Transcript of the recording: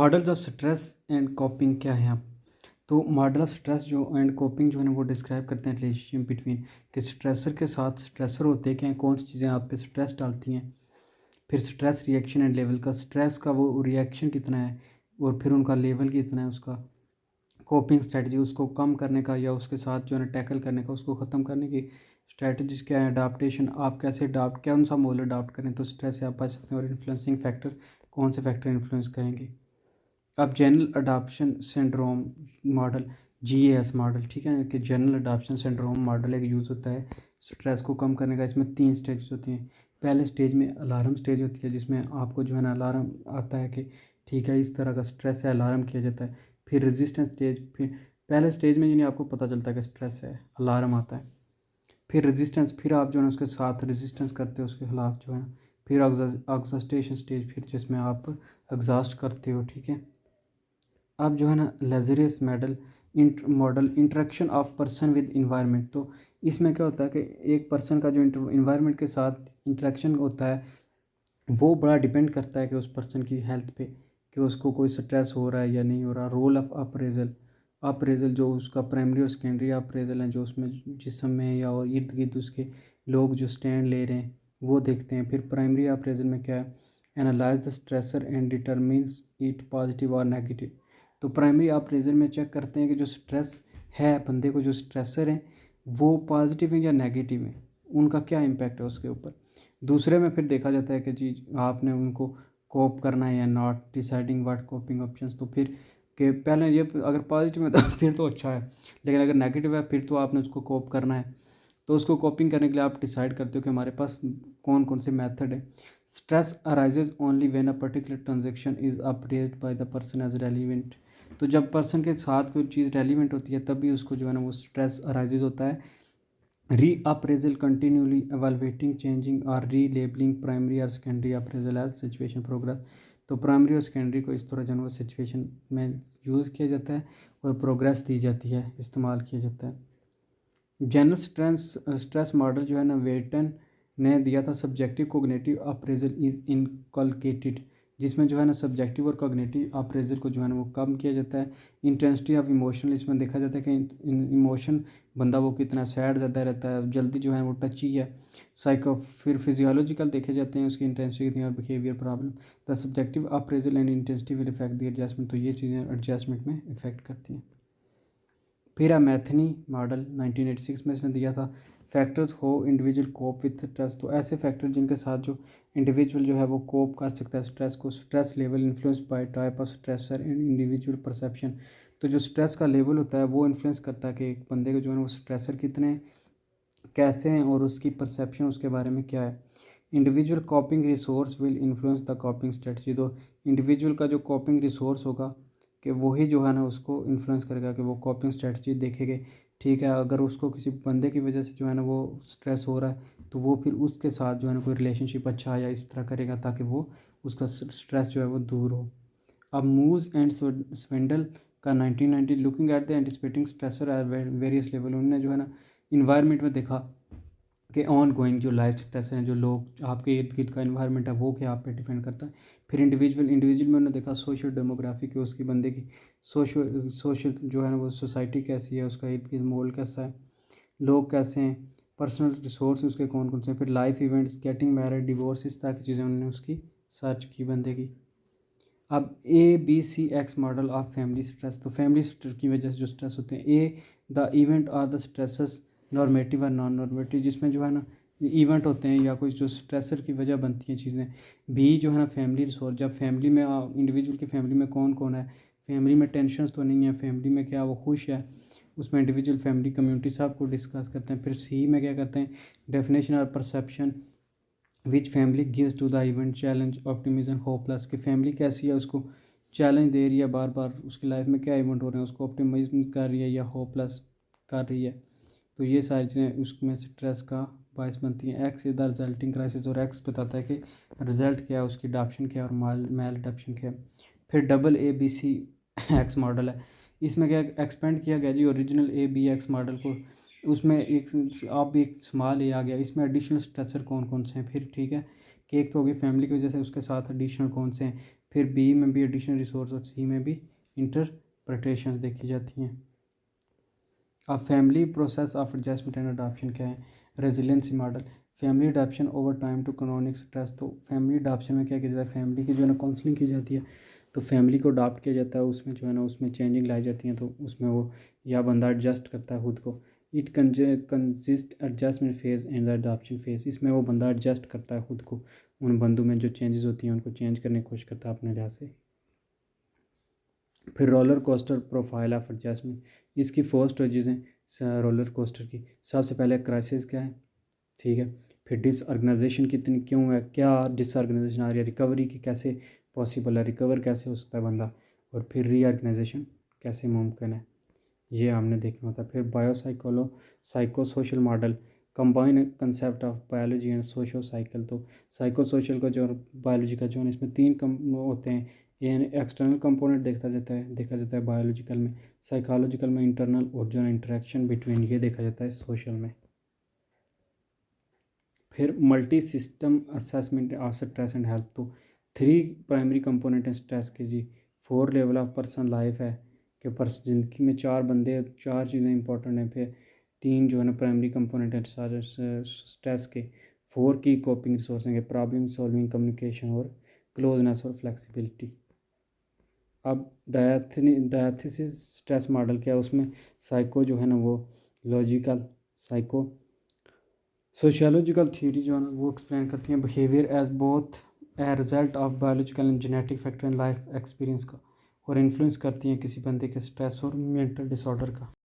Models of stress and coping क्या है आप? तो मॉडल ऑफ स्ट्रेस जो एंड कोपिंग जो है ना वो डिस्क्राइब करते हैं रिलेशनशिप बिटवीन कि स्ट्रेसर के साथ स्ट्रेसर होते क्या हैं, कौन सी चीज़ें आप पे स्ट्रेस डालती हैं, फिर स्ट्रेस रिएक्शन एंड लेवल का स्ट्रेस का वो रिएक्शन कितना है और फिर उनका लेवल कितना है, उसका कोपिंग स्ट्रेटजी उसको कम करने का या उसके साथ जो है ना टैकल करने का, उसको ख़त्म करने की स्ट्रेटजीज क्या है, अडाप्टेशन आप कैसे अडाप्ट कौन सा मोड अडाप्ट करें तो स्ट्रेस से आप बच सकते हैं, और इन्फ्लुएंसिंग फैक्टर कौन से फैक्टर इन्फ्लुएंस करेंगे। अब general adaptation syndrome model, GaAs model, ठीक है, कि जनरल अडाप्शन सिंड्रोम मॉडल एक यूज़ होता है स्ट्रेस को कम करने का। इसमें 3 स्टेज होती हैं। पहले स्टेज में अलार्म स्टेज होती है जिसमें आपको जो है ना अलार्म आता है कि ठीक है इस तरह का स्ट्रेस है, अलार्म किया जाता है। फिर रेजिस्टेंस स्टेज, फिर पहले स्टेज में यानी आपको पता चलता है कि स्ट्रेस है, अलार्म आता है। फिर रेजिस्टेंस, फिर आप जो है ना उसके साथ रेजिस्टेंस करते हो, उसके खिलाफ जो है। फिर एग्जॉस्टेशन स्टेज, फिर जिसमें आप एग्जॉस्ट करते हो, ठीक है। अब जो है ना Lazarus model interaction of person with environment, तो इसमें क्या होता है कि एक पर्सन का जो इन्वायरमेंट के साथ इंटरेक्शन होता है वो बड़ा डिपेंड करता है कि उस पर्सन की हेल्थ पे, कि उसको कोई स्ट्रेस हो रहा है या नहीं हो रहा। रोल ऑफ अप्रेजल, अप्रेजल जो उसका प्राइमरी और सेकेंडरी अप्रेजल है, जो उसमें जिसम में या और इर्द गिर्द उसके लोग जो स्टैंड ले रहे हैं वो देखते हैं। फिर प्राइमरी अप्रेजल में क्या है, analyse the stressor and determines it positive और नेगेटिव। तो प्राइमरी अप्रेजल में चेक करते हैं कि जो स्ट्रेस है बंदे को, जो स्ट्रेसर है वो पॉजिटिव है या नेगेटिव है, उनका क्या इम्पैक्ट है उसके ऊपर। दूसरे में फिर देखा जाता है कि जी आपने उनको कोप करना है या not, deciding what coping options. तो फिर के पहले ये अगर पॉजिटिव है तो फिर तो अच्छा है, लेकिन अगर नेगेटिव है फिर तो आपने उसको कोप करना है। तो उसको कोपिंग करने के लिए आप डिसाइड करते हो कि हमारे पास कौन कौन से मेथड है। Stress arises only when a particular transaction is appraised by the person as relevant. तो जब पर्सन के साथ कोई चीज़ रेलिवेंट होती है तब भी उसको जो है ना वो स्ट्रेस अराइजेज होता है। Reappraisal continually evaluating, changing or relabeling primary or secondary appraisal as situation progress। तो प्राइमरी और सेकेंडरी को इस तरह जो है वो सिचुएशन में यूज़ किया जाता है और प्रोग्रेस दी जाती है, इस्तेमाल किया जाता है। जनरल स्ट्रेस मॉडल जो है ना वेटन ने दिया था, subjective cognitive appraisal is inculcated, जिसमें जो है ना सब्जेक्टिव और कोग्निटिव अप्रेजल को जो है ना वो कम किया जाता है। इंटेंसिटी ऑफ इमोशन, इसमें देखा जाता है कि इमोशन बंदा वो कितना सैड ज़्यादा रहता है, जल्दी जो है वो टची है। साइको फिर फिजियोलॉजिकल देखे जाते हैं उसकी इंटेंसिटी कितनी और behaviour problem. The subjective appraisal and intensity will effect the adjustment, तो ये चीज़ें एडजस्टमेंट में इफेक्ट करती हैं। फिर मैथनी मॉडल 1986 में इसने दिया था, फैक्टर्स हो इंडिविजुअल कोप विथ स्ट्रेस। तो ऐसे फैक्टर जिनके साथ जो इंडिविजुअल जो है वो कोप कर सकता है स्ट्रेस को। Stress level influence by type of stressor and individual perception. तो जो स्ट्रेस का लेवल होता है वो इन्फ्लुएंस करता है कि एक बंदे को जो है वो स्ट्रेसर कितने कैसे हैं और उसकी परसेप्शन उसके बारे में क्या है। Individual कॉपिंग resource will influence the कॉपिंग strategy. तो इंडिविजुअल का जो कॉपिंग रिसोर्स होगा कि वही जो है ना उसको इन्फ्लुएंस करेगा कि वो कॉपिंग स्ट्रेटजी देखेंगे, ठीक है। अगर उसको किसी बंदे की वजह से जो है ना वो स्ट्रेस हो रहा है तो वो फिर उसके साथ जो है ना कोई रिलेशनशिप अच्छा या इस तरह करेगा ताकि वो उसका स्ट्रेस जो है वो दूर हो। अब मूज एंड स्वेंडल का 1990 looking at the anticipating stressor at various level, उन्होंने जो है ना इन्वायरमेंट में देखा कि ऑन गोइंग जो लाइफ स्ट्रेस हैं, जो लोग आपके इर्द गिर्द का इन्वायरमेंट है वो क्या आप पे डिपेंड करता है। फिर इंडिविजुअल में उन्होंने देखा सोशल डेमोग्राफी की, उसकी बंदे की सोशल जो है ना वो सोसाइटी कैसी है, उसका इर्द गिर्द माहौल कैसा है, लोग कैसे हैं, पर्सनल रिसोर्स उसके कौन कौन से हैं। फिर life events, getting married, divorce, इस तरह की चीज़ें उन्होंने उसकी सर्च की बंदे की। अब ABCX model of family stress, तो फैमिली स्ट्रेस की वजह से जो स्ट्रेस होते हैं, the event are the stresses normative और नॉन नॉर्मेटिव, जिसमें जो है ना इवेंट होते हैं या कुछ जो स्ट्रेसर की वजह बनती हैं चीज़ें। बी जो है ना फैमिली रिसोर्स, जब फैमिली में इंडिविजुअल की फैमिली में कौन कौन है, फैमिली में टेंशन तो नहीं है, फैमिली में क्या वो खुश है, उसमें इंडिविजुअल फैमिली कम्युनिटी सब को डिस्कस करते हैं। फिर सी में क्या करते हैं, डेफिनेशन और perception which family gives to the event challenge optimism hopeless, कि फैमिली कैसी है, उसको चैलेंज दे रही है बार बार, उसकी लाइफ में क्या इवेंट हो रहे हैं उसको ऑप्टिमिज्म कर रही है या होपलेस कर रही है। तो ये सारी चीज़ें उसमें स्ट्रेस का बायस बनती हैं। X is the resulting crisis, और एक्स बताता है कि रिजल्ट क्या है, उसकी अडॉप्शन क्या है और मेल अडॉप्शन क्या है। फिर ABC X मॉडल है, इसमें क्या एक्सपेंड किया गया जी ओरिजिनल ABX मॉडल को। उसमें एक आप भी एक सवाल ये आ गया, इसमें एडिशनल स्ट्रेसर कौन कौन से हैं फिर, ठीक है, कि एक तो होगी फैमिली की वजह से उसके साथ एडिशनल कौन से हैं, फिर बी में भी एडिशनल रिसोर्स और सी में भी इंटरप्रिटेशंस देखी जाती हैं। अब family process of adjustment and adoption क्या है? Resiliency model, family adoption over time to chronic stress. तो फैमिली अडॉप्शन में क्या किया जाता है? फैमिली की जो है ना काउंसलिंग की जाती है, तो फैमिली को अडॉप्ट किया जाता है, उसमें जो है ना उसमें चेंजिंग लाई जाती हैं, तो उसमें वो या बंदा एडजस्ट करता है खुद को। It consist adjustment phase and the adoption phase. इसमें वो बंदा एडजस्ट करता है खुद को, उन बंदों में जो चेंजेस होती हैं उनको चेंज करने की कोशिश करता है अपने लिहाज से। फिर roller coaster profile of adjustment, इसकी 4 स्टेजेस हैं रोलर कोस्टर की। सबसे पहले क्राइसिस क्या है, ठीक है। फिर डिसऑर्गेनाइजेशन कितनी क्यों है, क्या डिसऑर्गेनाइजेशन आ रही है, रिकवरी की कैसे पॉसिबल है, रिकवर कैसे हो सकता है बंदा, और फिर रीऑर्गेनाइजेशन कैसे मुमकिन है, ये हमने देखना होता है। फिर psycho social model combine concept of biology and socio cycle. तो साइको सोशल का जो बायोलॉजी का जो है इसमें 3 कम होते हैं। ये एक्सटर्नल कंपोनेंट देखा जाता है बायोलॉजिकल में, साइकोलॉजिकल में इंटरनल, और जो है इंटरेक्शन बिटवीन ये देखा जाता है सोशल में। फिर multi system assessment of stress and health. तो 3 प्राइमरी कंपोनेंट हैं स्ट्रेस के जी। 4 लेवल ऑफ पर्सन लाइफ है कि ज़िंदगी में 4 बंदे 4 चीज़ें इंपॉर्टेंट हैं। फिर 3 जो है ना प्राइमरी कंपोनेंट है सारे स्ट्रेस के। 4 की कोपिंग रिसोर्स हैं, प्रॉब्लम सॉल्विंग, कम्युनिकेशन और क्लोजनेस और फ्लेक्सिबिलिटी। अब डायथिसिस स्ट्रेस मॉडल क्या है? उसमें साइको जो है ना वो लॉजिकल, साइको सोशियोलॉजिकल थ्योरी जो है ना वो एक्सप्लेन करती हैं behaviour as both a result of biological and genetic factor in life experience का, और इन्फ्लुएंस करती हैं किसी बंदे के स्ट्रेस और मेंटल डिसऑर्डर का।